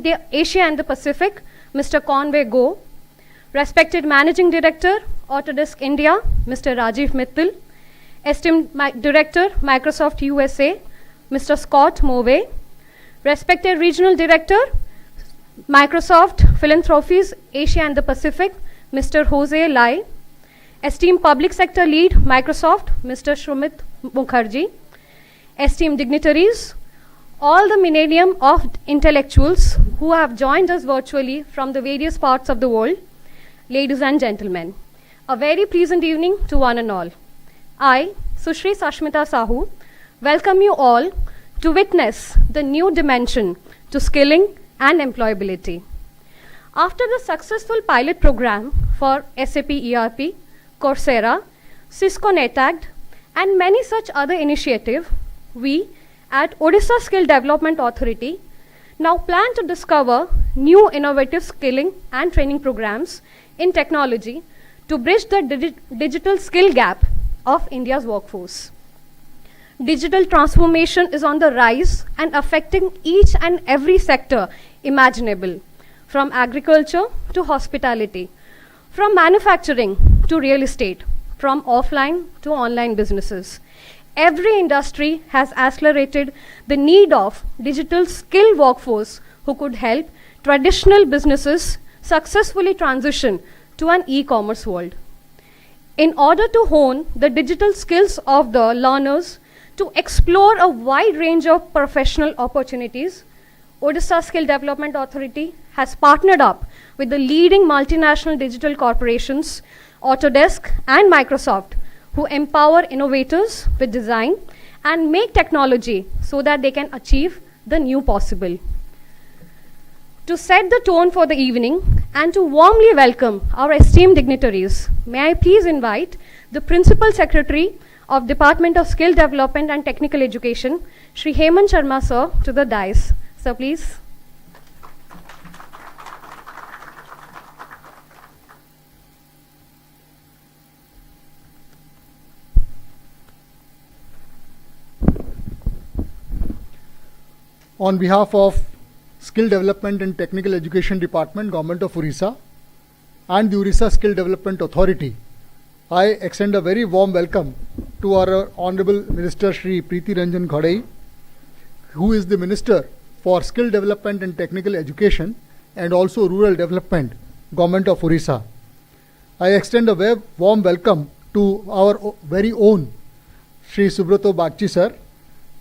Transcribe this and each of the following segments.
the Asia and the Pacific, Mr. Conway Go, respected Managing Director, Autodesk India, Mr. Rajiv Mittal, esteemed Director, Microsoft USA, Mr. Scott Movey, respected Regional Director, Microsoft Philanthropies, Asia and the Pacific, Mr. Jose Lai, esteemed Public Sector Lead, Microsoft, Mr. Shumit Mukherjee, esteemed dignitaries, all the millennium of intellectuals who have joined us virtually from the various parts of the world, ladies and gentlemen, a very pleasant evening to one and all. I, Sushri Sashmita Sahu, welcome you all to witness the new dimension to skilling and employability. After the successful pilot program for SAP ERP, Coursera, Cisco NetAct, and many such other initiatives, we at Odisha Skill Development Authority now plan to discover new innovative skilling and training programs in technology to bridge the digital skill gap of India's workforce. Digital transformation is on the rise and affecting each and every sector imaginable, from agriculture to hospitality, from manufacturing to real estate, from offline to online businesses. Every industry has accelerated the need of digital skilled workforce who could help traditional businesses successfully transition to an e-commerce world. In order to hone the digital skills of the learners to explore a wide range of professional opportunities, Odisha Skill Development Authority has partnered up with the leading multinational digital corporations, Autodesk and Microsoft, who empower innovators with design and make technology so that they can achieve the new possible. To set the tone for the evening and to warmly welcome our esteemed dignitaries, may I please invite the Principal Secretary of Department of Skill Development and Technical Education, Shri Hemant Sharma sir, to the dais. Sir, please. On behalf of Skill Development and Technical Education Department, Government of Orissa, and the Orissa Skill Development Authority, I extend a very warm welcome to our Honorable Minister Shri Preeti Ranjan Ghadai, who is the Minister for Skill Development and Technical Education and also Rural Development, Government of Orissa. I extend a very warm welcome to our very own Shri Subrato Bagchi sir,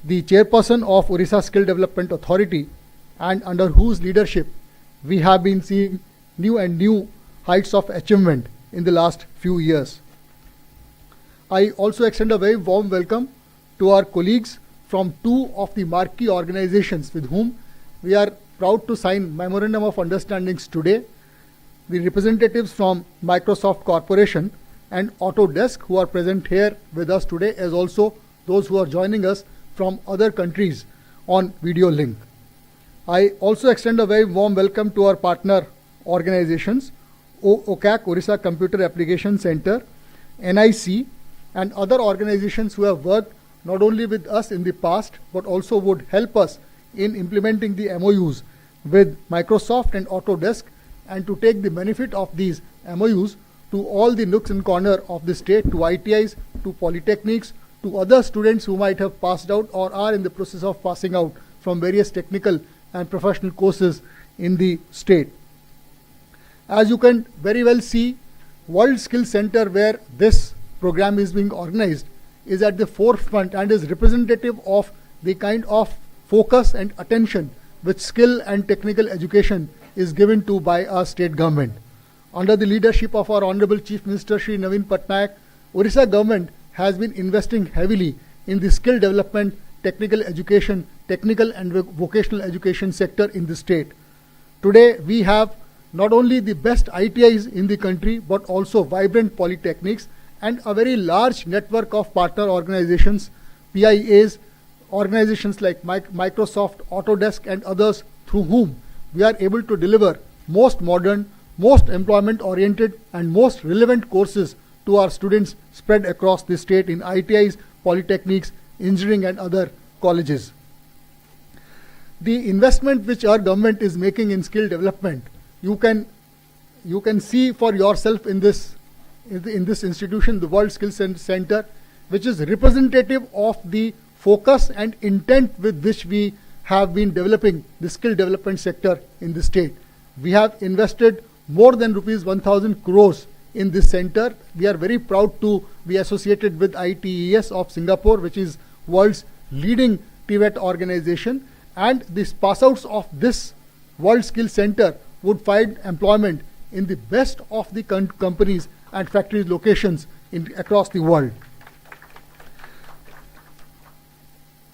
the chairperson of Orissa Skill Development Authority, and under whose leadership we have been seeing new heights of achievement in the last few years. I also extend a very warm welcome to our colleagues from two of the marquee organizations with whom we are proud to sign Memorandum of Understandings today, the representatives from Microsoft Corporation and Autodesk, who are present here with us today, as also those who are joining us from other countries on video link. I also extend a very warm welcome to our partner organizations, OCAC, Orissa Computer Application Center, NIC, and other organizations who have worked not only with us in the past, but also would help us in implementing the MOUs with Microsoft and Autodesk, and to take the benefit of these MOUs to all the nooks and corners of the state, to ITIs, to polytechnics, to other students who might have passed out or are in the process of passing out from various technical and professional courses in the state. As you can very well see, World Skills Center, where this program is being organized, is at the forefront and is representative of the kind of focus and attention which skill and technical education is given to by our state government. Under the leadership of our Honorable Chief Minister Shri Naveen Patnaik, Orissa government has been investing heavily in the skill development, technical education, technical and vocational education sector in the state. Today we have not only the best ITIs in the country, but also vibrant polytechnics and a very large network of partner organizations, PIAs, organizations like Microsoft, Autodesk and others, through whom we are able to deliver most modern, most employment oriented and most relevant courses to our students spread across the state in ITIs, polytechnics, engineering and other colleges. the investment which our government is making in skill development, you can see for yourself in this institution, the World Skills Center, which is representative of the focus and intent with which we have been developing the skill development sector in the state. We have invested more than rupees 1,000 crores in this center. We are very proud to be associated with ITES of Singapore, which is world's leading TVET organization. And the pass outs of this World Skills Center would find employment in the best of the companies and factories locations across the world.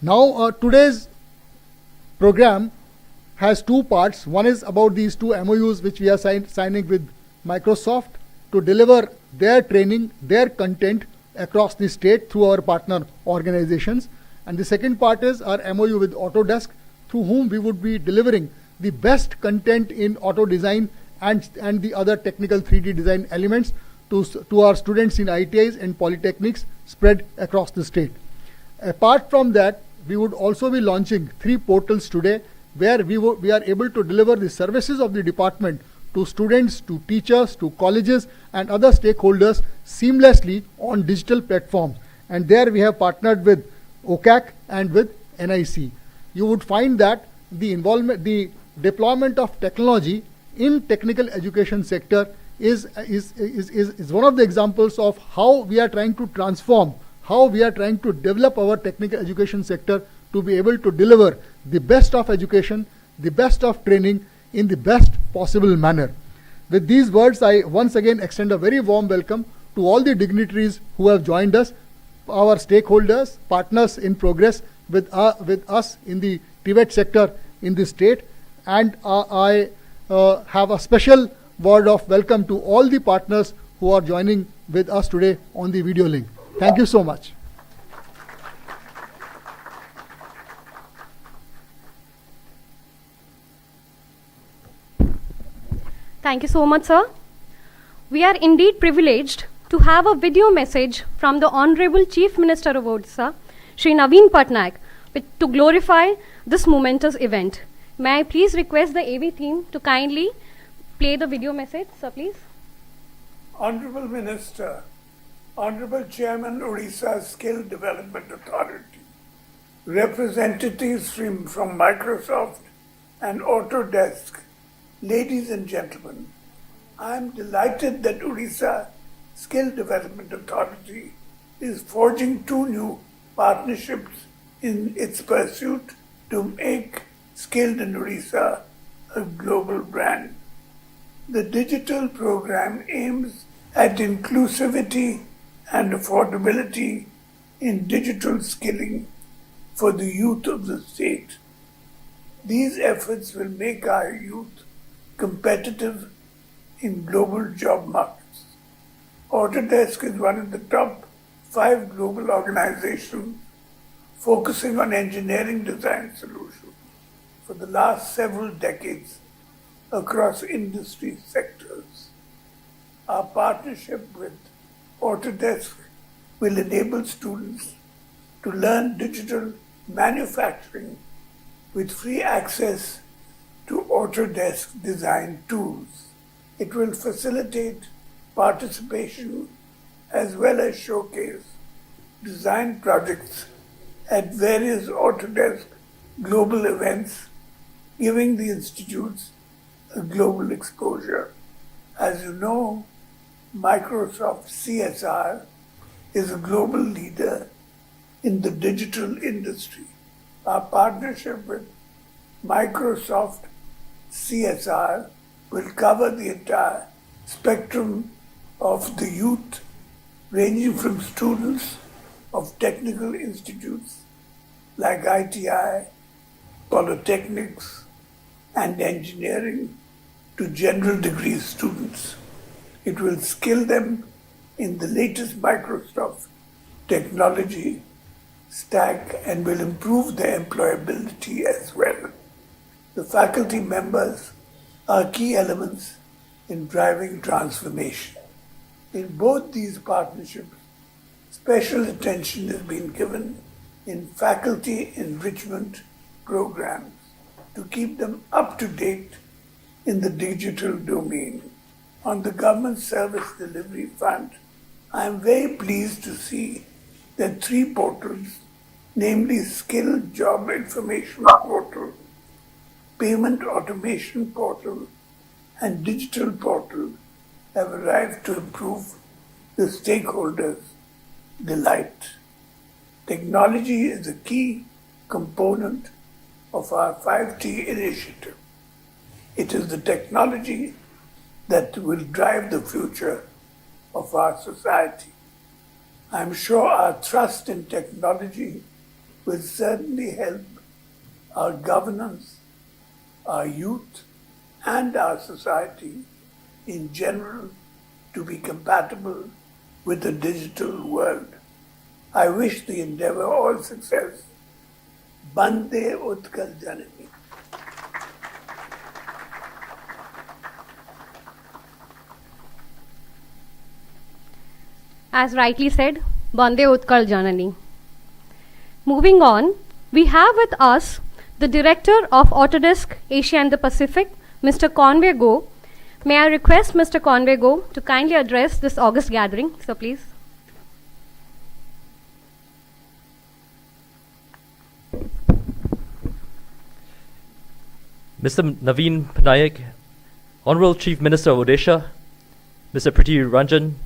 Now, today's program has two parts. One is about these two MOUs which we are signing with Microsoft to deliver their training, their content across the state through our partner organizations. And the second part is our MOU with Autodesk, through whom we would be delivering the best content in auto design and the other technical 3D design elements to our students in ITIs and polytechnics spread across the state. Apart from that, we would also be launching 3 portals today where we are able to deliver the services of the department to students, to teachers, to colleges and other stakeholders seamlessly on digital platforms. And there we have partnered with OCAC and with NIC. You would find that the deployment of technology in technical education sector is one of the examples of how we are trying to transform, how we are trying to develop our technical education sector to be able to deliver the best of education, the best of training in the best possible manner. With these words, I once again extend a very warm welcome to all the dignitaries who have joined us, our stakeholders, partners in progress with us in the TVET sector in the state. And I have a special word of welcome to all the partners who are joining with us today on the video link. Thank you so much. Thank you so much, sir. We are indeed privileged to have a video message from the Honorable Chief Minister of Odisha, Shri Naveen Patnaik, to glorify this momentous event. May I please request the AV team to kindly play the video message, sir, please. Honorable Minister, Honorable Chairman, Odisha Skill Development Authority, representatives from Microsoft and Autodesk, ladies and gentlemen, I am delighted that Odisha Skill Development Authority is forging 2 new partnerships in its pursuit to make Skilled in Odisha a global brand. The digital program aims at inclusivity and affordability in digital skilling for the youth of the state. These efforts will make our youth competitive in global job markets. Autodesk is one of the top 5 global organizations focusing on engineering design solutions for the last several decades across industry sectors. Our partnership with Autodesk will enable students to learn digital manufacturing with free access to Autodesk design tools. It will facilitate participation as well as showcase design projects at various Autodesk global events, giving the institutes a global exposure. As you know, Microsoft CSR is a global leader in the digital industry. Our partnership with Microsoft CSR will cover the entire spectrum of the youth, ranging from students of technical institutes like ITI, polytechnics, and engineering to general degree students. It will skill them in the latest Microsoft technology stack and will improve their employability as well. The faculty members are key elements in driving transformation. In both these partnerships, special attention is being given in faculty enrichment programs. to keep them up to date in the digital domain. On the government service delivery front, I am very pleased to see that 3 portals, namely Skill Job Information Portal, Payment Automation Portal, and Digital Portal, have arrived to improve the stakeholders' delight. Technology is a key component of our 5T initiative. It is the technology that will drive the future of our society. I'm sure our trust in technology will certainly help our governance, our youth, and our society in general to be compatible with the digital world. I wish the endeavor all success. Bande Utkal Janani. As rightly said, Bande Utkal Janani. Moving on, we have with us the Director of Autodesk Asia and the Pacific, Mr. Conway Go. May I request Mr. Conway Go to kindly address this August gathering, so please. Mr. Naveen Panaik, Honorable Chief Minister of Odisha, Mr. Priti Ranjan,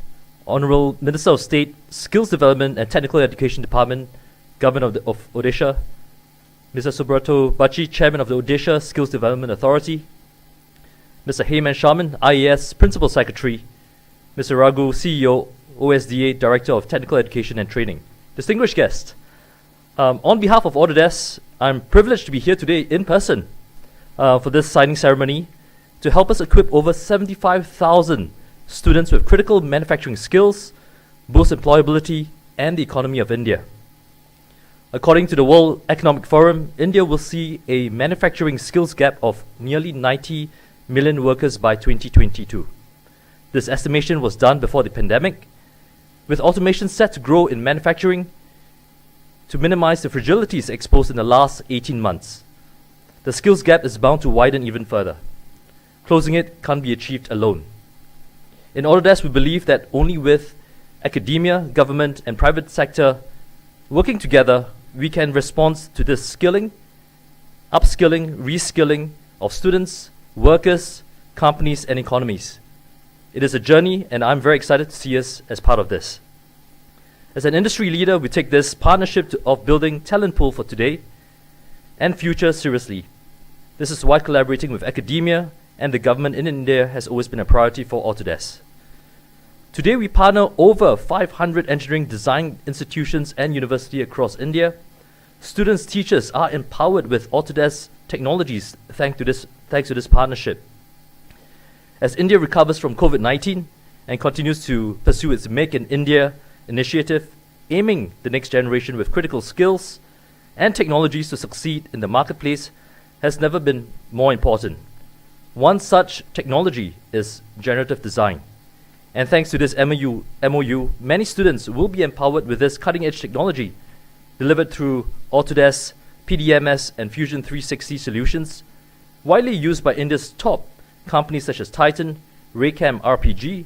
Honorable Minister of State, Skills Development and Technical Education Department, Government of Odisha, Mr. Subrato Bachi, Chairman of the Odisha Skills Development Authority, Mr. Heyman Sharman, IAS Principal Secretary, Mr. Raghu, CEO, OSDA Director of Technical Education and Training. Distinguished guests, on behalf of Autodesk, I'm privileged to be here today in person for this signing ceremony to help us equip over 75,000 students with critical manufacturing skills, boost employability and the economy of India. According to the World Economic Forum, India will see a manufacturing skills gap of nearly 90 million workers by 2022. This estimation was done before the pandemic, with automation set to grow in manufacturing to minimize the fragilities exposed in the last 18 months. The skills gap is bound to widen even further. Closing it can't be achieved alone. In Autodesk, we believe that only with academia, government, and private sector working together, we can respond to this skilling, upskilling, reskilling of students, workers, companies, and economies. It is a journey, and I'm very excited to see us as part of this. As an industry leader, we take this partnership of building talent pool for today and future seriously. This is why collaborating with academia and the government in India has always been a priority for Autodesk. Today, we partner over 500 engineering design institutions and universities across India. Students, teachers are empowered with Autodesk technologies thanks to this partnership. As India recovers from COVID-19 and continues to pursue its Make in India initiative, aiming the next generation with critical skills and technologies to succeed in the marketplace has never been more important. One such technology is generative design. And thanks to this MOU, many students will be empowered with this cutting-edge technology delivered through Autodesk, PDMS, and Fusion 360 solutions, widely used by India's top companies such as Titan, Raycam RPG,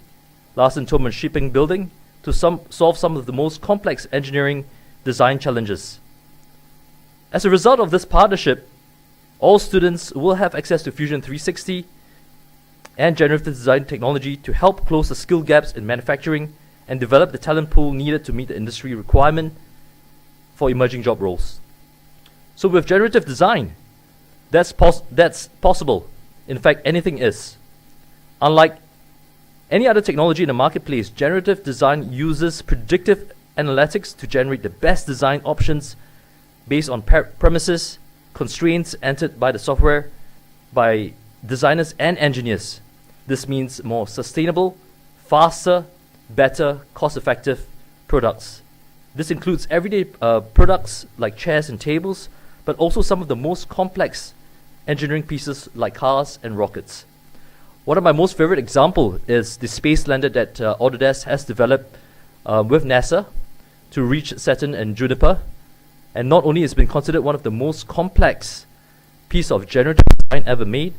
Larsen Toman Shipping Building, to solve some of the most complex engineering design challenges. As a result of this partnership, all students will have access to Fusion 360 and generative design technology to help close the skill gaps in manufacturing and develop the talent pool needed to meet the industry requirement for emerging job roles. So with generative design, that's possible. In fact, anything is. Unlike any other technology in the marketplace, generative design uses predictive analytics to generate the best design options based on premises, constraints entered by the software, by designers and engineers. This means more sustainable, faster, better, cost-effective products. This includes everyday products like chairs and tables, but also some of the most complex engineering pieces like cars and rockets. One of my most favorite examples is the space lander that Autodesk has developed with NASA to reach Saturn and Juniper. And not only has it been considered one of the most complex piece of generative design ever made.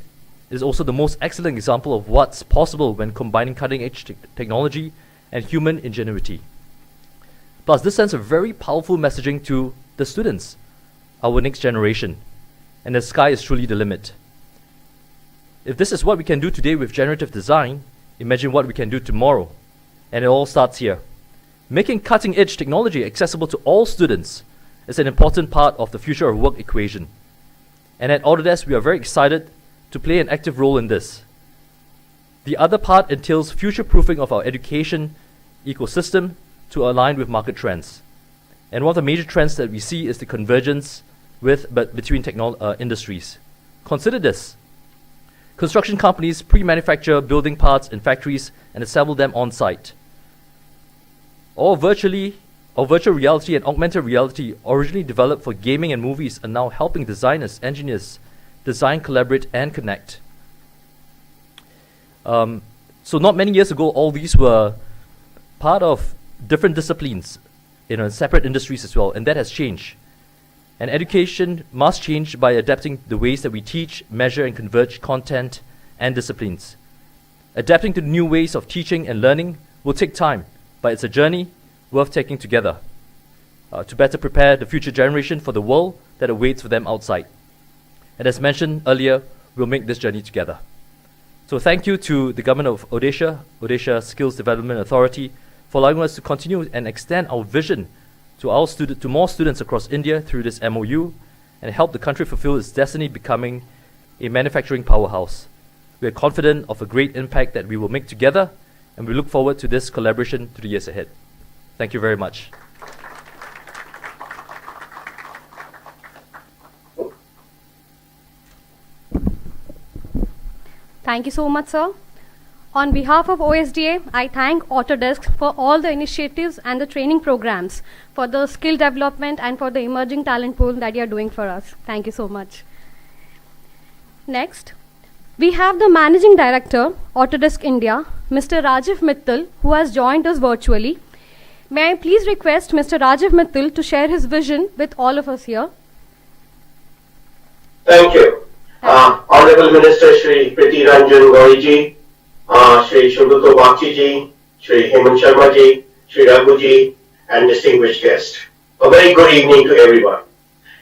It is also the most excellent example of what's possible when combining cutting-edge technology and human ingenuity. Plus, this sends a very powerful messaging to the students, our next generation, and the sky is truly the limit. If this is what we can do today with generative design, imagine what we can do tomorrow. And it all starts here. Making cutting-edge technology accessible to all students is an important part of the future of work equation. And at Autodesk, we are very excited to play an active role in this. The other part entails future-proofing of our education ecosystem to align with market trends. And one of the major trends that we see is the convergence between industries. Consider this. Construction companies pre-manufacture building parts in factories and assemble them on-site. Virtual reality and augmented reality, originally developed for gaming and movies, are now helping designers, engineers, design, collaborate, and connect. So not many years ago, all these were part of different disciplines, separate industries as well, and that has changed. And education must change by adapting the ways that we teach, measure, and converge content and disciplines. Adapting to new ways of teaching and learning will take time, but it's a journey worth taking together to better prepare the future generation for the world that awaits for them outside. And as mentioned earlier, we'll make this journey together. So thank you to the Government of Odisha Skills Development Authority, for allowing us to continue and extend our vision to more students across India through this MOU and help the country fulfill its destiny becoming a manufacturing powerhouse. We are confident of a great impact that we will make together, and we look forward to this collaboration through the years ahead. Thank you very much. Thank you so much, sir. On behalf of OSDA, I thank Autodesk for all the initiatives and the training programs, for the skill development and for the emerging talent pool that you are doing for us. Thank you so much. Next, we have the Managing Director, Autodesk India, Mr. Rajiv Mittal, who has joined us virtually. May I please request Mr. Rajiv Mittal to share his vision with all of us here. Thank you. Honorable Minister Shri Priti Ranjan Gauriji, Shri Shubhuto Bakshi ji, Shri Hemant Sharma ji, Shri Raghu ji, and distinguished guests. A very good evening to everyone.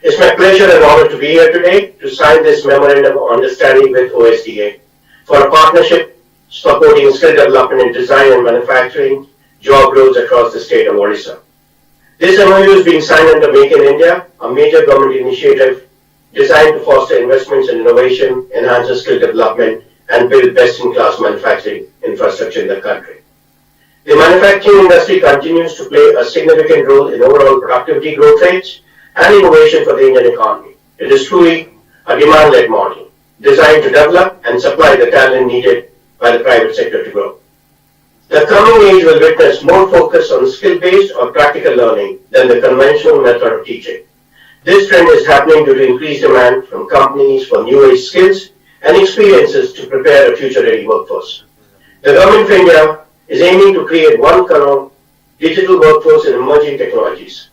It's my pleasure and honor to be here today to sign this Memorandum of Understanding with OSDA for a partnership supporting skill development in design and manufacturing job roles across the state of Odisha. This MOU is being signed under Make in India, a major government initiative designed to foster investments in innovation, enhance skill development, and build best-in-class manufacturing infrastructure in the country. The manufacturing industry continues to play a significant role in overall productivity growth rates and innovation for the Indian economy. It is truly a demand-led model designed to develop and supply the talent needed by the private sector to grow. The coming age will witness more focus on skill-based or practical learning than the conventional method of teaching. This trend is happening due to increased demand from companies for new age skills and experiences to prepare a future-ready workforce. The Government of India is aiming to create 1 crore digital workforce in emerging technologies.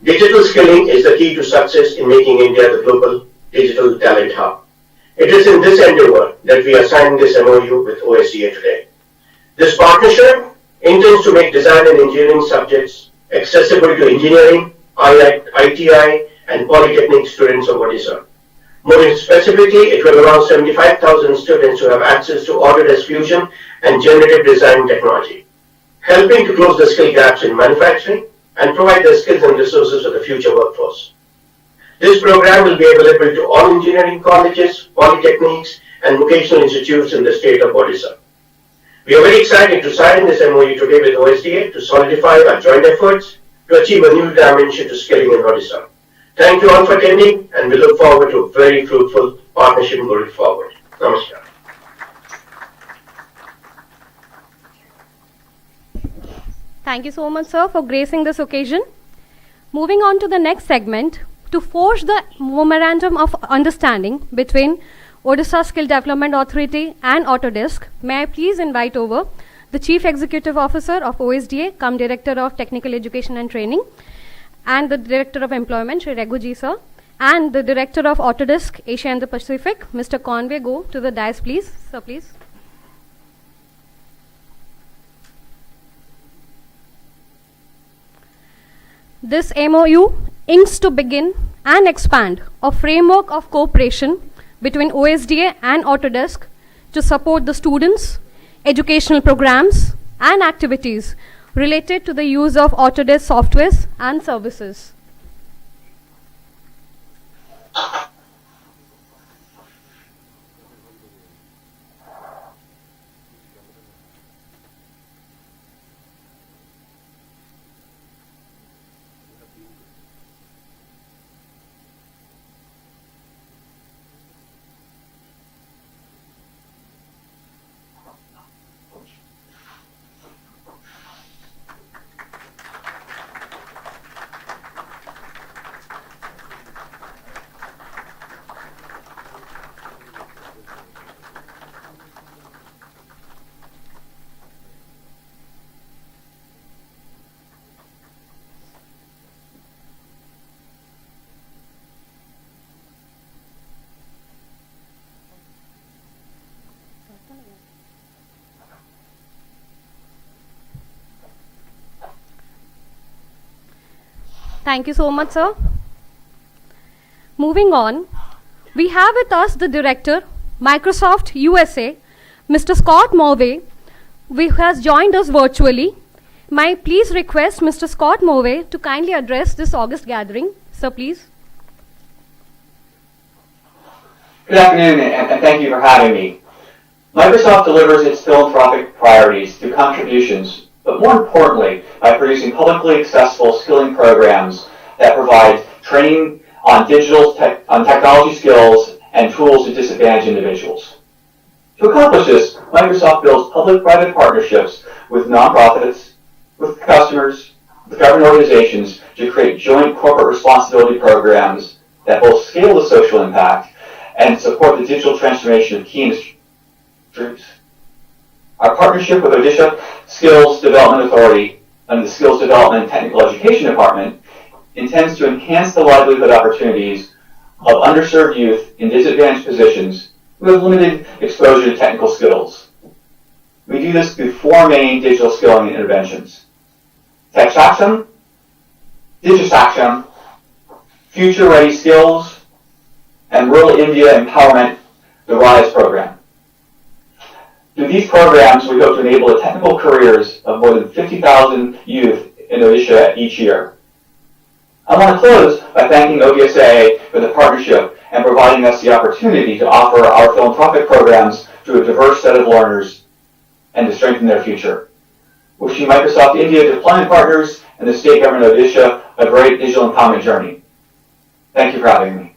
Digital skilling is the key to success in making India the global digital talent hub. It is in this endeavor that we are signing this MOU with OSDA today. This partnership intends to make design and engineering subjects accessible to engineering, ITI, and polytechnic students of Odisha. More specifically, it will allow 75,000 students to have access to Autodesk Fusion and generative design technology, helping to close the skill gaps in manufacturing and provide the skills and resources for the future workforce. This program will be available to all engineering colleges, polytechnics, and vocational institutes in the state of Odisha. We are very excited to sign this MOU today with OSDA to solidify our joint efforts to achieve a new dimension to skilling in Odisha. Thank you all for attending, and we look forward to a very fruitful partnership going forward. Namaskar. Thank you so much, sir, for gracing this occasion. Moving on to the next segment, to forge the Memorandum of Understanding between Odisha Skill Development Authority and Autodesk, may I please invite over the Chief Executive Officer of OSDA, cum Director of Technical Education and Training, and the Director of Employment, Shri Raghu ji, sir, and the Director of Autodesk Asia and the Pacific, Mr. Conway Go, to the dais, please. Sir, please. This MOU aims to begin and expand a framework of cooperation between OSDA and Autodesk to support the students, educational programs, and activities related to the use of Autodesk softwares and services. Thank you so much, sir. Moving on, we have with us the Director, Microsoft USA, Mr. Scott Morvay, who has joined us virtually. May I please request Mr. Scott Morvay to kindly address this August gathering. Sir, please. Good afternoon, and thank you for having me. Microsoft delivers its philanthropic priorities through contributions, but more importantly, by producing publicly accessible skilling programs that provide training on technology skills and tools to disadvantaged individuals. To accomplish this, Microsoft builds public-private partnerships with nonprofits, with customers, with government organizations to create joint corporate responsibility programs that both scale the social impact and support the digital transformation of key industries. Our partnership with Odisha Skills Development Authority and the Skills Development and Technical Education Department intends to enhance the livelihood opportunities of underserved youth in disadvantaged positions who have limited exposure to technical skills. We do this through four main digital skilling interventions: Tech Saksham, Digisaksham, Future Ready Skills, and Rural India Empowerment, the RISE program. Through these programs, we hope to enable the technical careers of more than 50,000 youth in Odisha each year. I want to close by thanking ODSA for the partnership and providing us the opportunity to offer our philanthropic programs to a diverse set of learners and to strengthen their future. Wishing Microsoft India deployment partners and the state government of Odisha a great digital empowerment journey. Thank you for having me.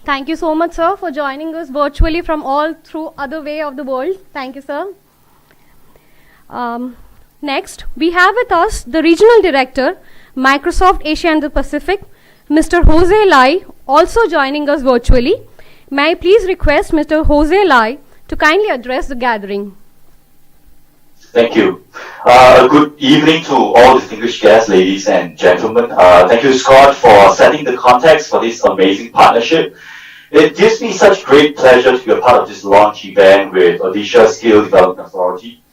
Thank you so much, sir, for joining us virtually from all through other way of the world. Thank you, sir. Next, we have with us the Regional Director, Microsoft Asia and the Pacific, Mr. Jose Lai, also joining us virtually. May I please request Mr. Jose Lai to kindly address the gathering. Thank you. Good evening to all distinguished guests, ladies and gentlemen. Thank you, Scott, for setting the context for this amazing partnership. It gives me such great pleasure to be a part of this launch event with Odisha Skill Development Authority.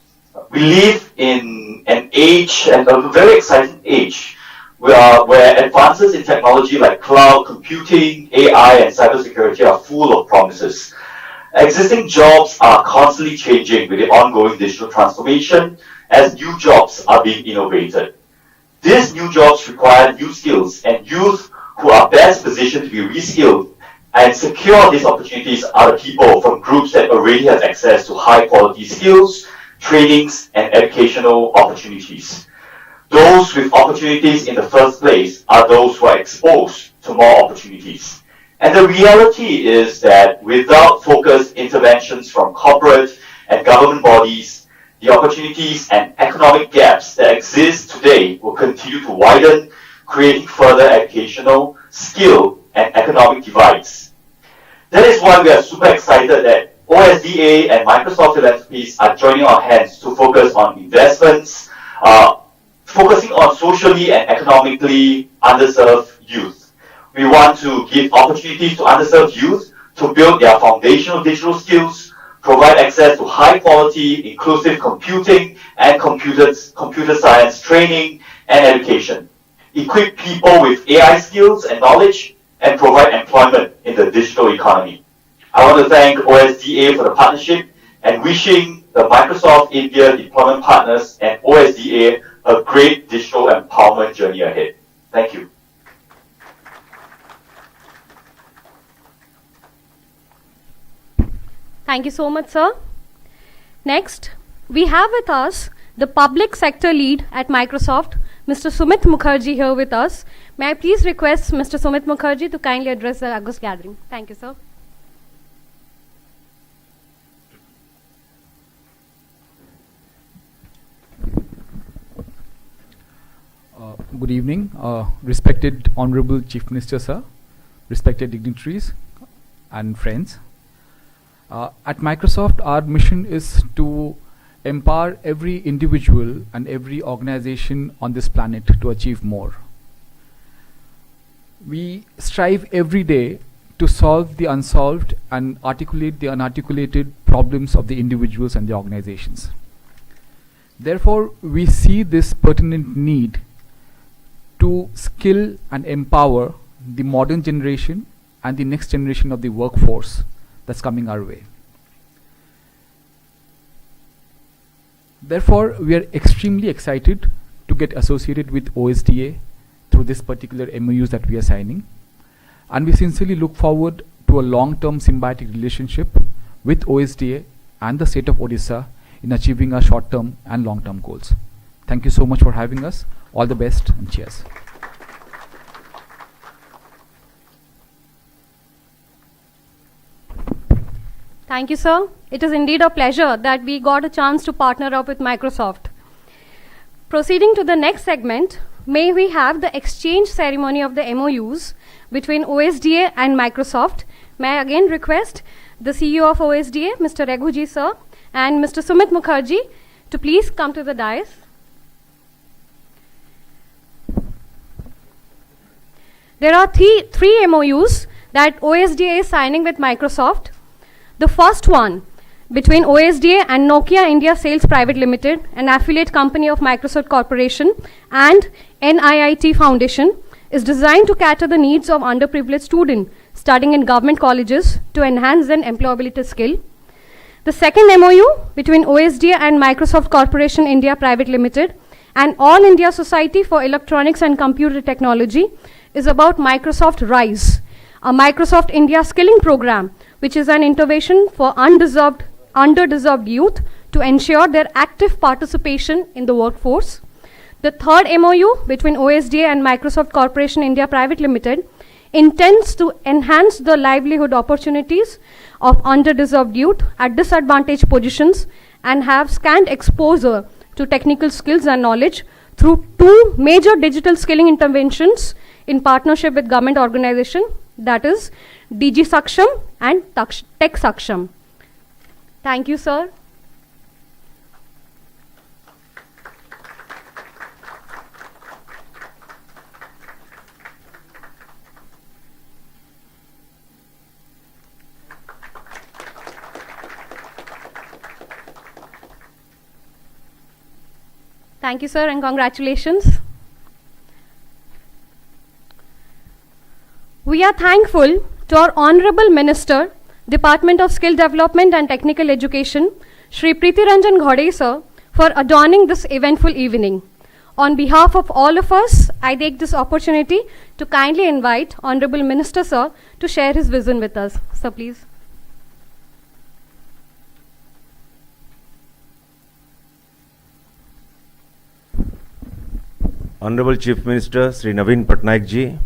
We live in an age, and a very exciting age, where advances in technology like cloud computing, AI, and cybersecurity are full of promises. Existing jobs are constantly changing with the ongoing digital transformation as new jobs are being innovated. These new jobs require new skills, and youth who are best positioned to be reskilled and secure these opportunities are the people from groups that already have access to high quality skills, trainings, and educational opportunities. Those with opportunities in the first place are those who are exposed to more opportunities. And the reality is that without focused interventions from corporate and government bodies, the opportunities and economic gaps that exist today will continue to widen, creating further educational, skill, and economic divides. That is why we are super excited that OSDA and Microsoft Philanthropies are joining our hands to focus on investments, focusing on socially and economically underserved youth. We want to give opportunities to underserved youth to build their foundational digital skills, provide access to high quality, inclusive computing and computer science training and education, equip people with AI skills and knowledge, and provide employment in the digital economy. I want to thank OSDA for the partnership and wishing the Microsoft India deployment partners and OSDA a great digital empowerment journey ahead. Thank you. Thank you so much, sir. Next, we have with us the public sector lead at Microsoft, Mr. Sumit Mukherjee, here with us. May I please request Mr. Sumit Mukherjee to kindly address the August gathering. Thank you, sir. Good evening, respected Honorable Chief Minister, sir, respected dignitaries and friends. At Microsoft, our mission is to empower every individual and every organization on this planet to achieve more. We strive every day to solve the unsolved and articulate the unarticulated problems of the individuals and the organizations. Therefore, we see this pertinent need to skill and empower the modern generation and the next generation of the workforce that's coming our way. Therefore, we are extremely excited to get associated with OSDA through this particular MOUs that we are signing. And we sincerely look forward to a long-term symbiotic relationship with OSDA and the state of Odisha in achieving our short-term and long-term goals. Thank you so much for having us. All the best and cheers. Thank you, sir. It is indeed a pleasure that we got a chance to partner up with Microsoft. Proceeding to the next segment, may we have the exchange ceremony of the MOUs between OSDA and Microsoft. May I again request the CEO of OSDA, Mr. Raghuji, sir, and Mr. Sumit Mukherjee to please come to the dais. There are three MOUs that OSDA is signing with Microsoft. The first one between OSDA and Nokia India Sales Private Limited, an affiliate company of Microsoft Corporation, and NIIT Foundation, is designed to cater the needs of underprivileged students studying in government colleges to enhance their employability skill. The second MOU between OSDA and Microsoft Corporation India Private Limited and All India Society for Electronics and Computer Technology is about Microsoft Rise, a Microsoft India skilling program, which is an intervention for underdeserved youth to ensure their active participation in the workforce. The third MOU between OSDA and Microsoft Corporation India Private Limited intends to enhance the livelihood opportunities of underdeserved youth at disadvantaged positions and have scant exposure to technical skills and knowledge through two major digital skilling interventions in partnership with government organization, that is DG Saksham and Tech Saksham. Thank you, sir. Thank you, sir, and congratulations. We are thankful to our Honorable Minister, Department of Skill Development and Technical Education, Shri Preeti Ranjan Ghode, sir, for adorning this eventful evening. On behalf of all of us, I take this opportunity to kindly invite Honorable Minister, sir, to share his vision with us. Sir, please. Honorable Chief Minister, Sri Naveen Patnaik ji,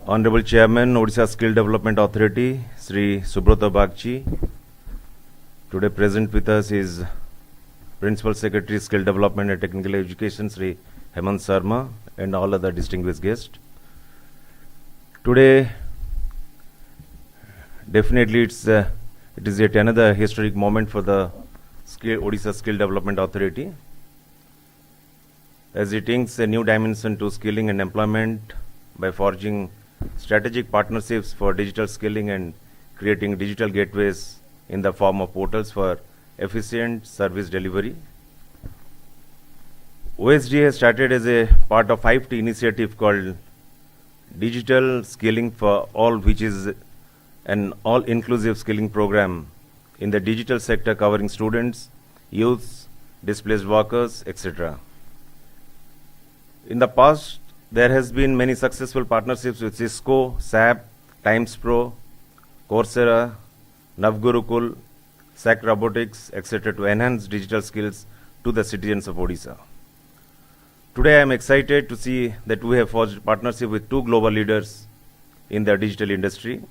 Honorable Chairman, Odisha Skill Development Authority, Sri Subrata Bagchi. Today present with us is Principal Secretary, Skill Development and Technical Education, Sri Hemant Sharma, and all other distinguished guests. Today, definitely it is yet another historic moment for the Odisha Skill Development Authority, as it inks a new dimension to skilling and employment by forging strategic partnerships for digital skilling and creating digital gateways in the form of portals for efficient service delivery. OSDA has started as a part of 5T initiative called Digital Skilling for All, which is an all-inclusive skilling program in the digital sector covering students, youths, displaced workers, etc. In the past, there has been many successful partnerships with Cisco, SAP, Times Pro, Coursera, Navgurukul, SAC Robotics, etc. to enhance digital skills to the citizens of Odisha. Today I am excited to see that we have forged partnership with two global leaders in the digital industry.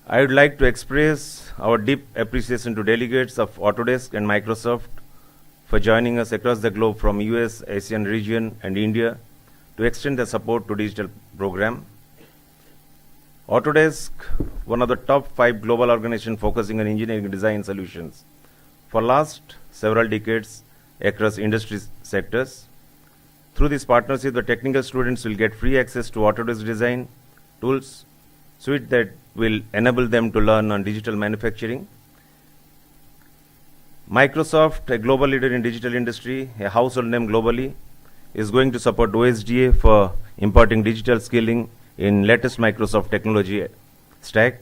I would like to express our deep appreciation to delegates of Autodesk and Microsoft for joining us across the globe from US, Asian region and India to extend their support to digital program. Autodesk, one of the top 5 global organizations focusing on engineering and design solutions for last several decades across industry sectors. Through this partnership, the technical students will get free access to Autodesk design tools suite that will enable them to learn on digital manufacturing. Microsoft, a global leader in digital industry, a household name globally, is going to support OSDA for imparting digital skilling in latest Microsoft technology stack.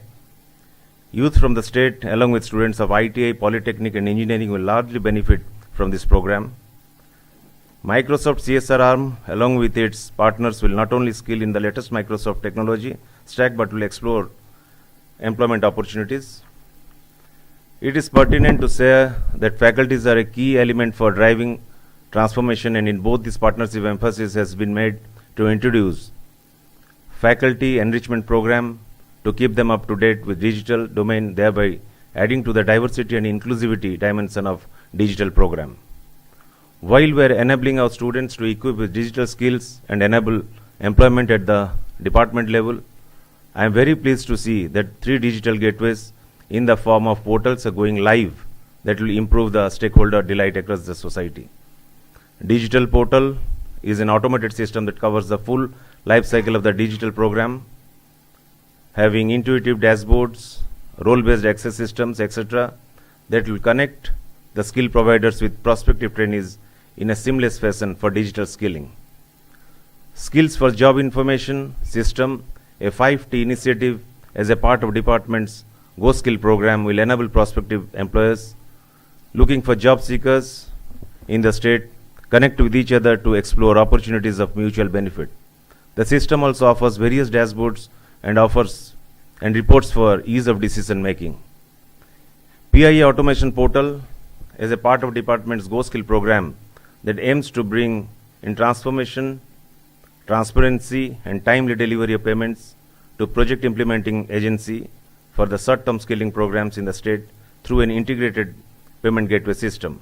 Youth from the state, along with students of ITI, Polytechnic and Engineering will largely benefit from this program. Microsoft CSR arm, along with its partners, will not only skill in the latest Microsoft technology stack, but will explore employment opportunities. It is pertinent to say that faculties are a key element for driving transformation, and in both these partnership emphasis has been made to introduce faculty enrichment program to keep them up to date with digital domain, thereby adding to the diversity and inclusivity dimension of digital program. While we are enabling our students to equip with digital skills and enable employment at the department level, I am very pleased to see that 3 digital gateways in the form of portals are going live that will improve the stakeholder delight across the society. Digital portal is an automated system that covers the full life cycle of the digital program, having intuitive dashboards, role-based access systems, etc. that will connect the skill providers with prospective trainees in a seamless fashion for digital skilling. Skills for Job Information System, a 5T initiative as a part of department's Go Skill program, will enable prospective employers looking for job seekers in the state connect with each other to explore opportunities of mutual benefit. The system also offers various dashboards and offers and reports for ease of decision making. PIA Automation Portal is a part of department's Go Skill program that aims to bring in transformation, transparency and timely delivery of payments to project implementing agency for the short-term skilling programs in the state through an integrated payment gateway system.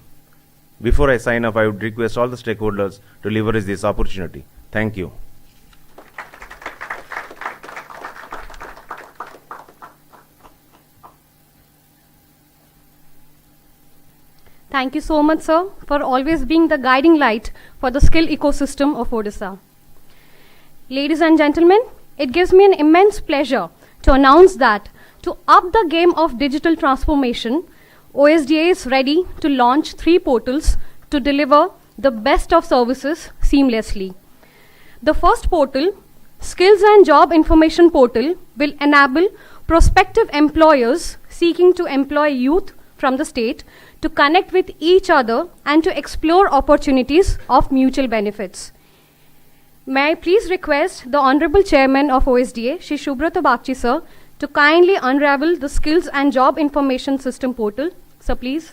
Before I sign off, I would request all the stakeholders to leverage this opportunity. Thank you. Thank you so much, sir, for always being the guiding light for the skill ecosystem of Odisha. Ladies and gentlemen, it gives me an immense pleasure to announce that to up the game of digital transformation, OSDA is ready to launch 3 portals to deliver the best of services seamlessly. The first portal, Skills and Job Information Portal, will enable prospective employers seeking to employ youth from the state to connect with each other and to explore opportunities of mutual benefits. May I please request the Honorable Chairman of OSDA, Shri Subrata Bagchi sir, to kindly unravel the Skills and Job Information System portal. Sir, please.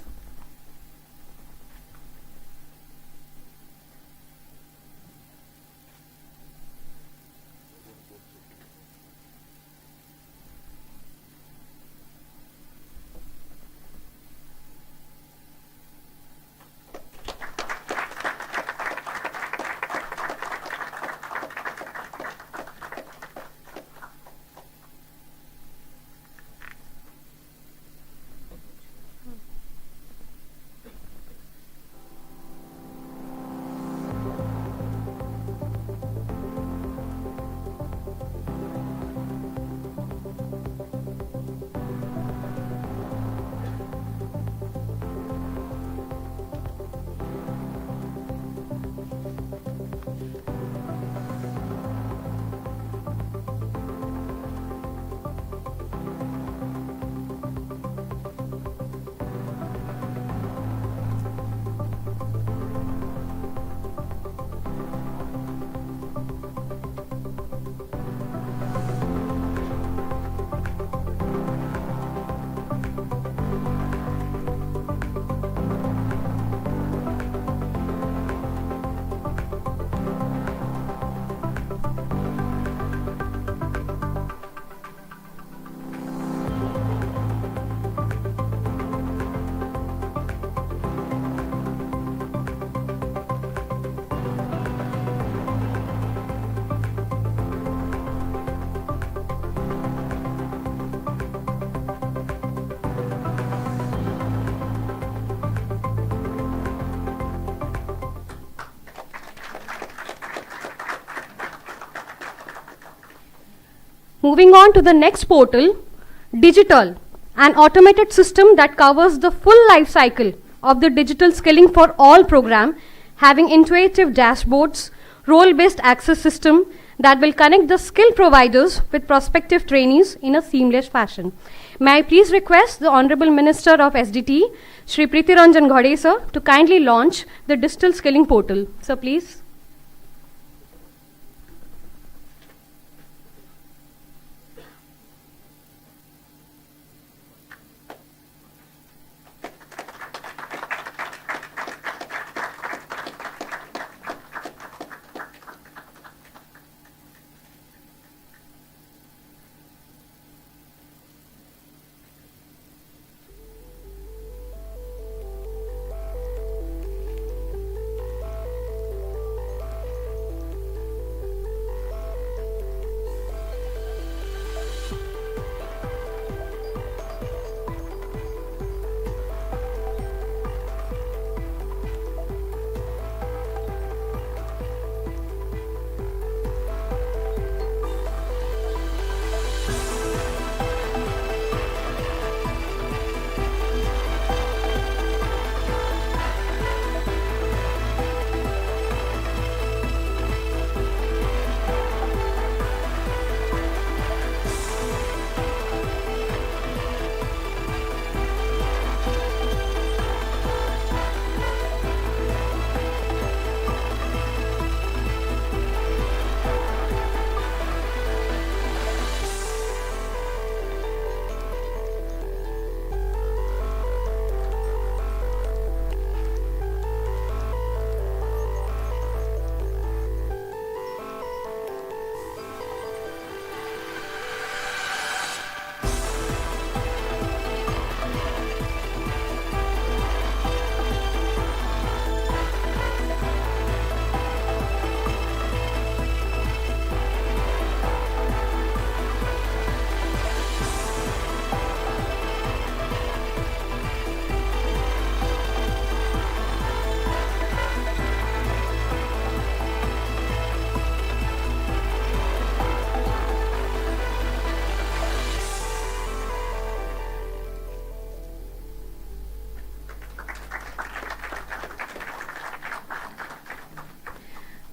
Moving on to the next portal, Digital, an automated system that covers the full life cycle of the digital skilling for all program, having intuitive dashboards, role-based access system that will connect the skill providers with prospective trainees in a seamless fashion. May I please request the Honorable Minister of SDT, Shri Preeti Ranjan Ghade sir, to kindly launch the digital skilling portal. Sir, please.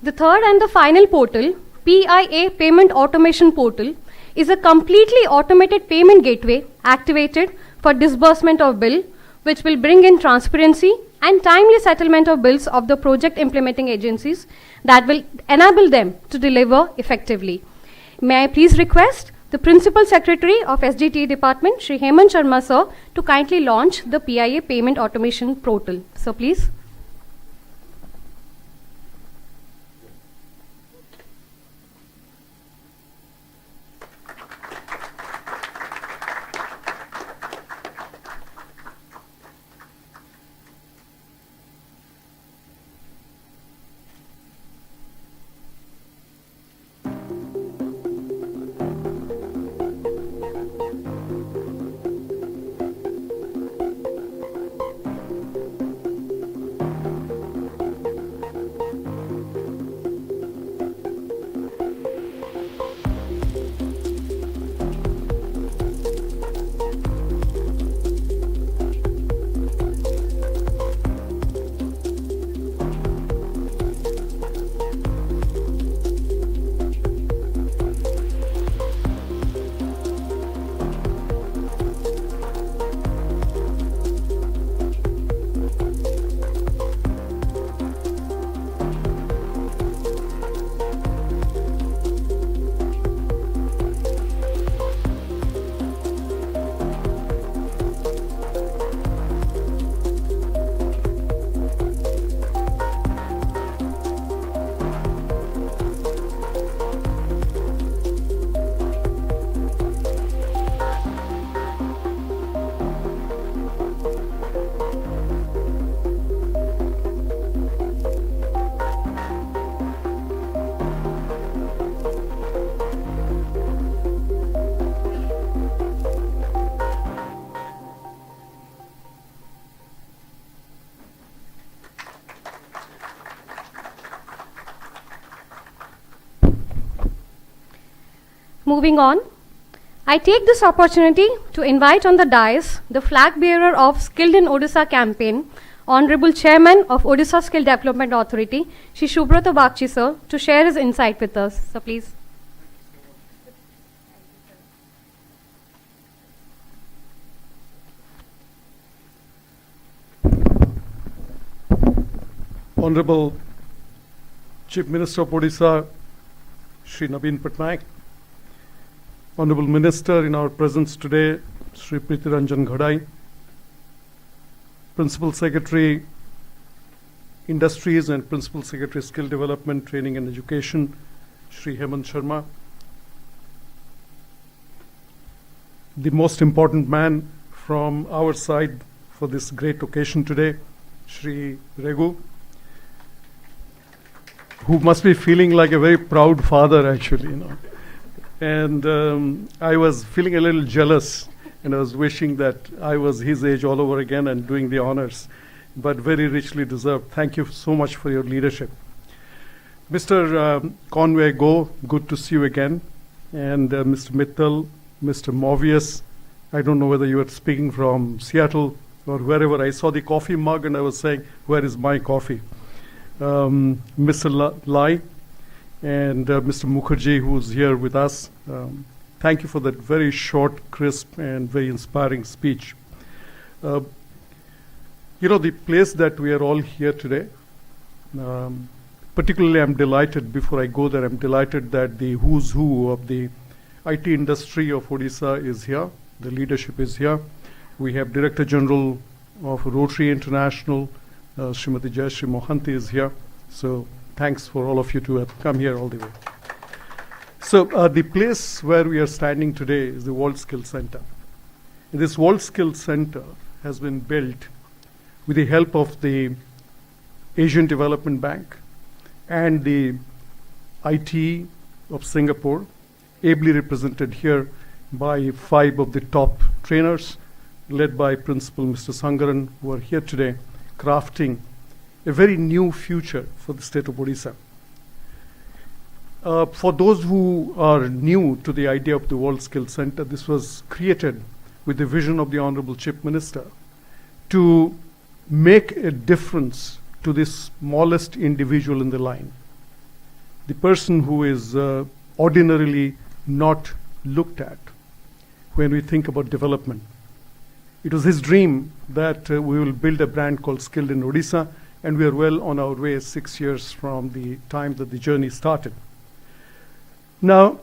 The third and the final portal, PIA Payment Automation Portal, is a completely automated payment gateway activated for disbursement of bill, which will bring in transparency and timely settlement of bills of the project implementing agencies that will enable them to deliver effectively. May I please request the Principal Secretary of SDT Department, Shri Hemant Sharma sir, to kindly launch the PIA Payment Automation Portal. So please. Moving on, I take this opportunity to invite on the dais the flag bearer of Skilled in Odisha campaign, Honorable Chairman of Odisha Skill Development Authority, Shri Subrata Bagchi sir, to share his insight with us. So please. Honorable Chief Minister of Odisha, Shri Naveen Patnaik, Honorable Minister in our presence today, Shri Priti Ranjan Ghadai, Principal Secretary Industries and Principal Secretary Skill Development, Training and Education, Shri Hemant Sharma, the most important man from our side for this great occasion today, Shri Regu, who must be feeling like a very proud father actually, you know. And I was feeling a little jealous, and I was wishing that I was his age all over again and doing the honors, but very richly deserved. Thank you so much for your leadership. Mr. Conway Go, good to see you again. And Mr. Mittal, Mr. Movius, I don't know whether you were speaking from Seattle or wherever. I saw the coffee mug and I was saying, where is my coffee? Mr. Lai and Mr. Mukherjee, who's here with us. Thank you for that very short, crisp, and very inspiring speech. You know, the place that we are all here today, particularly I'm delighted, before I go there, I'm delighted that the who's who of the IT industry of Odisha is here. The leadership is here. We have Director General of Rotary International, Srimati Jayashree Mohanty is here. So thanks for all of you to have come here all the way. So the place where we are standing today is the World Skills Center. And this World Skills Center has been built with the help of the Asian Development Bank and the IT of Singapore, ably represented here by 5 of the top trainers, led by Principal Mr. Sangaran, who are here today, crafting a very new future for the state of Odisha. For those who are new to the idea of the World Skills Center, this was created with the vision of the Honorable Chief Minister to make a difference to the smallest individual in the line, the person who is ordinarily not looked at when we think about development. It was his dream that we will build a brand called Skilled in Odisha, and we are well on our way 6 years from the time that the journey started. Now,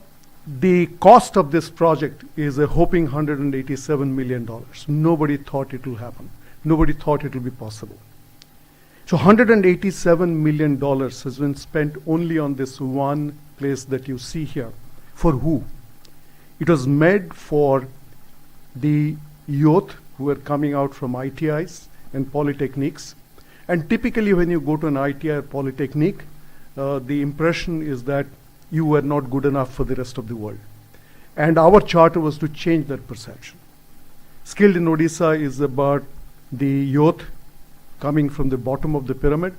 the cost of this project is a whopping $187 million. Nobody thought it will happen. Nobody thought it will be possible. So $187 million has been spent only on this one place that you see here. For who? It was made for the youth who are coming out from ITIs and polytechnics. And typically when you go to an ITI or polytechnic, the impression is that you were not good enough for the rest of the world. And our charter was to change that perception. Skilled in Odisha is about the youth coming from the bottom of the pyramid.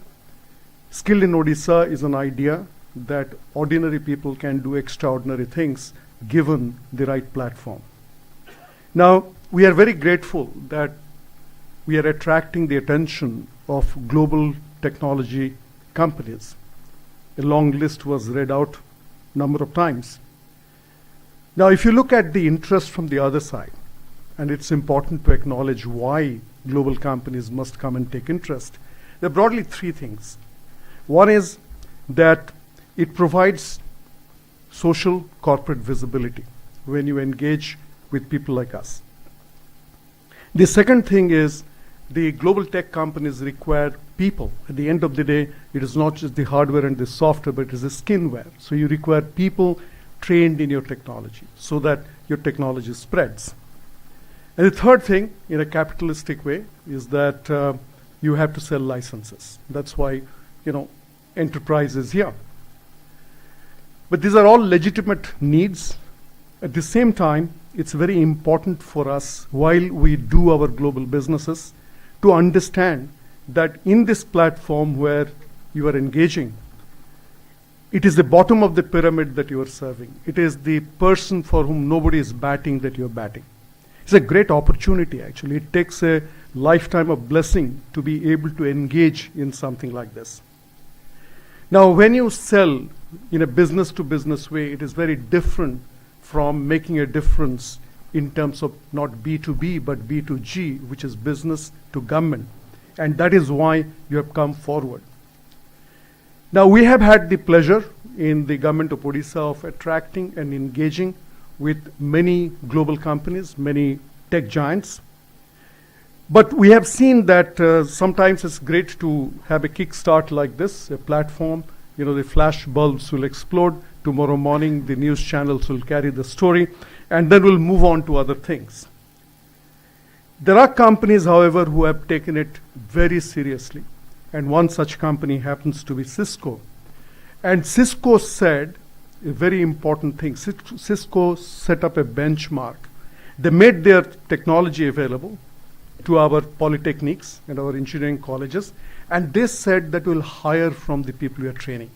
Skilled in Odisha is an idea that ordinary people can do extraordinary things given the right platform. Now, we are very grateful that we are attracting the attention of global technology companies. A long list was read out a number of times. Now, if you look at the interest from the other side, and it's important to acknowledge why global companies must come and take interest, there are broadly 3 things. One is that it provides social corporate visibility when you engage with people like us. The second thing is the global tech companies require people. At the end of the day, it is not just the hardware and the software, but it is the skinware. So you require people trained in your technology so that your technology spreads. And the third thing, in a capitalistic way, is that you have to sell licenses. That's why, enterprise is here. But these are all legitimate needs. At the same time, it's very important for us, while we do our global businesses, to understand that in this platform where you are engaging, it is the bottom of the pyramid that you are serving. It is the person for whom nobody is batting that you're batting. It's a great opportunity, actually. It takes a lifetime of blessing to be able to engage in something like this. Now, when you sell in a business-to-business way, it is very different from making a difference in terms of not B2B, but B2G, which is business to government. And that is why you have come forward. Now, we have had the pleasure in the government of Odisha of attracting and engaging with many global companies, many tech giants. But we have seen that sometimes it's great to have a kickstart like this, a platform. You know, the flash bulbs will explode. Tomorrow morning, the news channels will carry the story, and then we'll move on to other things. There are companies, however, who have taken it very seriously. And one such company happens to be Cisco. And Cisco said a very important thing. Cisco set up a benchmark. They made their technology available to our polytechnics and our engineering colleges, and they said that we'll hire from the people we are training.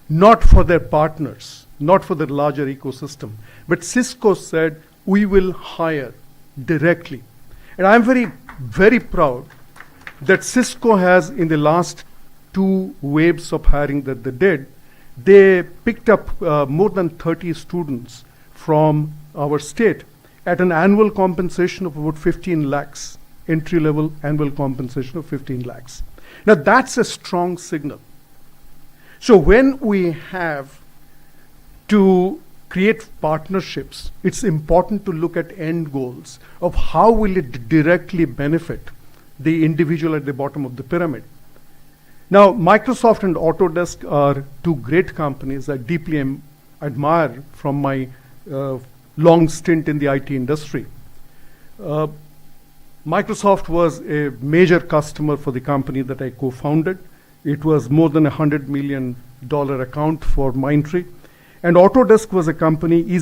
Not for their partners, not for the larger ecosystem. But Cisco said, we will hire directly. And I'm very, very proud that Cisco has, in the last 2 waves of hiring that they did, they picked up more than 30 students from our state at an annual compensation of about 15 lakhs, entry-level annual compensation of 15 lakhs. Now that's a strong signal. So when we have to create partnerships, it's important to look at end goals of how will it directly benefit the individual at the bottom of the pyramid. Now, Microsoft and Autodesk are 2 great companies I deeply admire from my long stint in the IT industry. Microsoft was a major customer for the company that I co-founded. It was more than $100 million account for Mindtree. And Autodesk is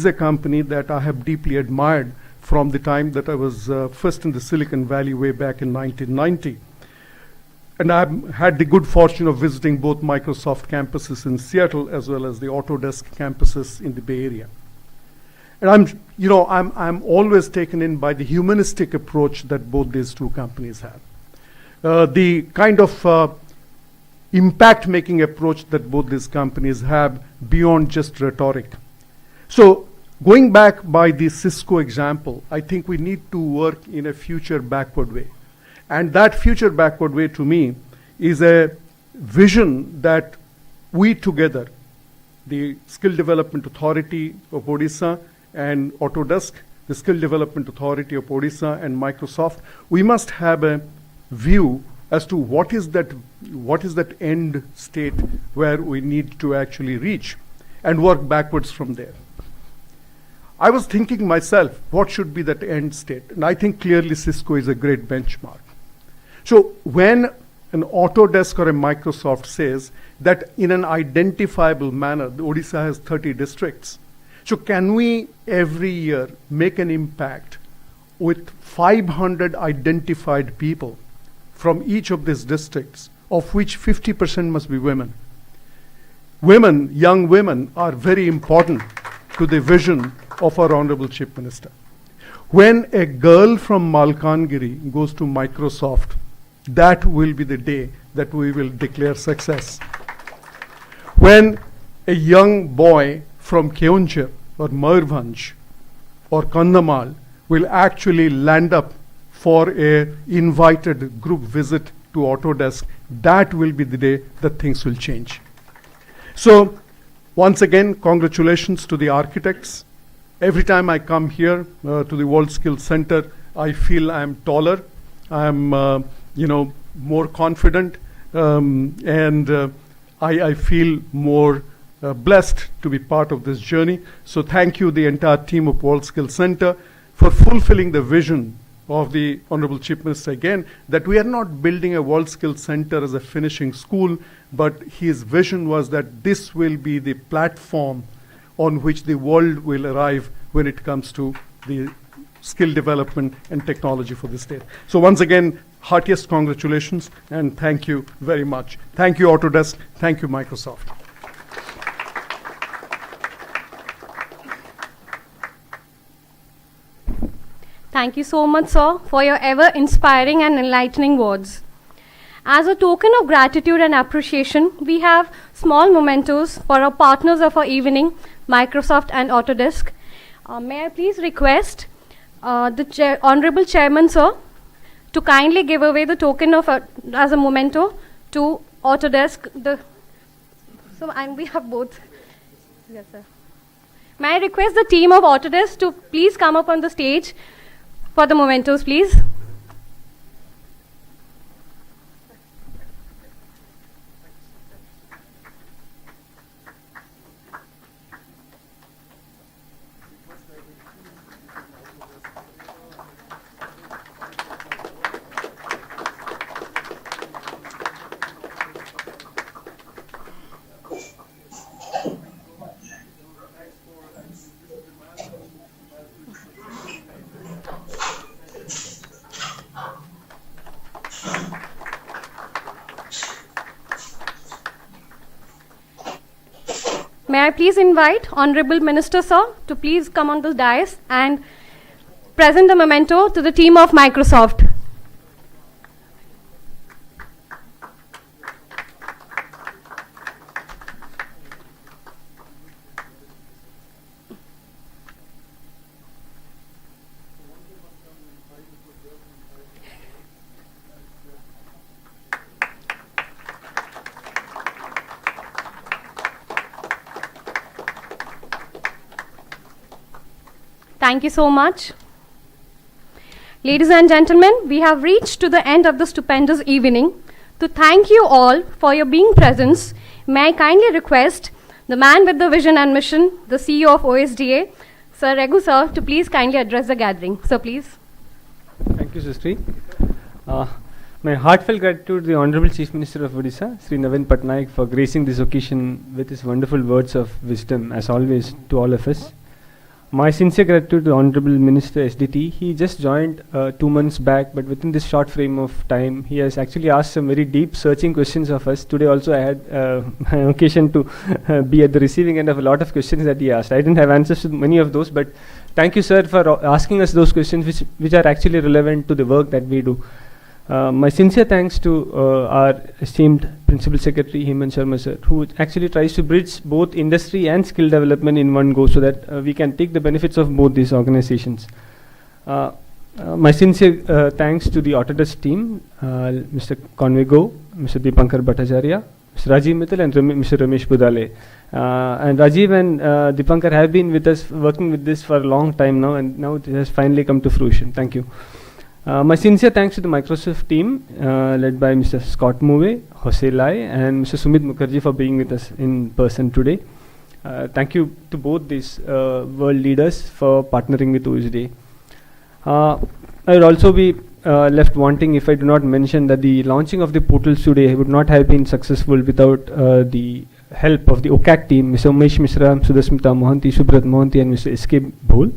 a company that I have deeply admired from the time that I was first in the Silicon Valley way back in 1990. And I've had the good fortune of visiting both Microsoft campuses in Seattle as well as the Autodesk campuses in the Bay Area. And I'm always taken in by the humanistic approach that both these 2 companies have. The kind of impact-making approach that both these companies have beyond just rhetoric. So going back by the Cisco example, I think we need to work in a future backward way. And that future backward way to me is a vision that we together, the Skill Development Authority of Odisha and Autodesk, the Skill Development Authority of Odisha and Microsoft, we must have a view as to what is that end state where we need to actually reach and work backwards from there. I was thinking myself, what should be that end state? And I think clearly Cisco is a great benchmark. So when an Autodesk or a Microsoft says that in an identifiable manner, the Odisha has 30 districts. So can we every year make an impact with 500 identified people from each of these districts, of which 50% must be women? Women, young women, are very important to the vision of our Honorable Chief Minister. When a girl from Malkangiri goes to Microsoft, that will be the day that we will declare success. When a young boy from Keonjhar or Mayurbhanj or Kandhamal will actually land up for a invited group visit to Autodesk, that will be the day that things will change. So once again, congratulations to the architects. Every time I come here to the World Skills Center, I feel I'm taller, I'm more confident, and I feel more blessed to be part of this journey. So thank you, the entire team of World Skills Center, for fulfilling the vision of the Honorable Chief Minister again, that we are not building a World Skills Center as a finishing school, but his vision was that this will be the platform on which the world will arrive when it comes to the skill development and technology for the state. So once again, heartiest congratulations and thank you very much. Thank you, Autodesk. Thank you, Microsoft. Thank you so much, sir, for your ever inspiring and enlightening words. As a token of gratitude and appreciation, we have small mementos for our partners of our evening, Microsoft and Autodesk. May I please request the Honorable Chairman, sir, to kindly give away the token of as a memento to Autodesk. We have both. Yes, sir. May I request the team of Autodesk to please come up on the stage for the mementos, please. May I please invite Honorable Minister, sir, to please come on the dais and present the memento to the team of Microsoft. Thank you so much. Ladies and gentlemen, we have reached to the end of the stupendous evening. To thank you all for your being presence, may I kindly request the man with the vision and mission, the CEO of OSDA, Sir Raghu sir, to please kindly address the gathering. Sir, please. Thank you, Sustri. My heartfelt gratitude to the Honorable Chief Minister of Odisha, Sri Navin Patnaik, for gracing this occasion with his wonderful words of wisdom, as always, to all of us. My sincere gratitude to the Honorable Minister SDT. He just joined 2 months back, but within this short frame of time, he has actually asked some very deep, searching questions of us. Today also I had an occasion to be at the receiving end of a lot of questions that he asked. I didn't have answers to many of those, but thank you, sir, for asking us those questions which are actually relevant to the work that we do. My sincere thanks to our esteemed Principal Secretary Hemant Sharma sir, who actually tries to bridge both industry and skill development in one go so that we can take the benefits of both these organizations. My sincere thanks to the Autodesk team, Mr. Conway Go, Mr. Deepankar Bhattacharya, Mr. Rajiv Mittal and Mr. Ramesh Budale. And Rajiv and Deepankar have been with us working with this for a long time now, and now it has finally come to fruition. Thank you. My sincere thanks to the Microsoft team led by Mr. Scott Move, Jose Lai and Mr. Sumit Mukherjee for being with us in person today. Thank you to both these world leaders for partnering with OSDA. I would also be left wanting if I do not mention that the launching of the portals today would not have been successful without the help of the OCAC team, Mr. Umesh Mishra, Sudasmita Mohanty, Subrat Mohanty and Mr. S.K. Bhol.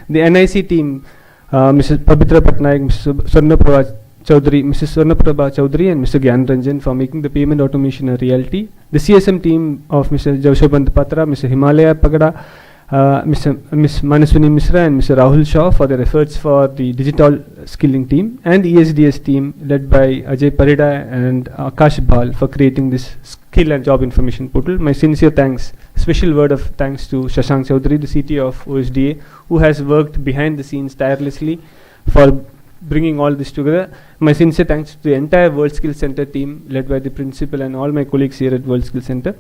The NIC team, Mrs. Pabitra Patnaik, Mrs. Swarnaprabha Chaudhary and Mr. Gyan Ranjan for making the payment automation a reality. The CSM team of Mr. Javshobant Patra, Mr. Himalaya Pagada, Ms. Manaswini Misra and Mr. Rahul Shaw for their efforts for the digital skilling team, and the ESDS team led by Ajay Parida and Akash Bhal for creating this skill and job information portal. My sincere thanks, special word of thanks to Shashank Chaudhary, the CTO of OSDA, who has worked behind the scenes tirelessly for bringing all this together. My sincere thanks to the entire World Skills Center team led by the principal and all my colleagues here at World Skills Center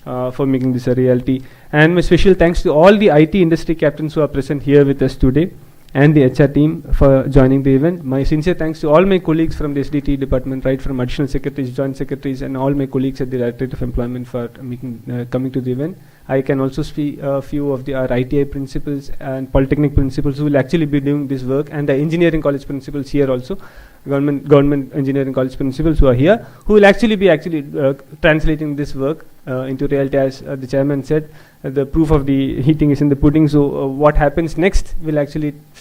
for making this a reality. And my special thanks to all the IT industry captains who are present here with us today and the HR team for joining the event. My sincere thanks to all my colleagues from the SDT department, right from additional secretaries, joint secretaries and all my colleagues at the Directorate of Employment for coming to the event. I can also speak a few of our ITI principals and Polytechnic principals who will actually be doing this work, and the engineering college principals here also, government engineering college principals who are here, who will actually be translating this work into reality. As the chairman said, the proof of the heating is in the pudding. So what happens next will actually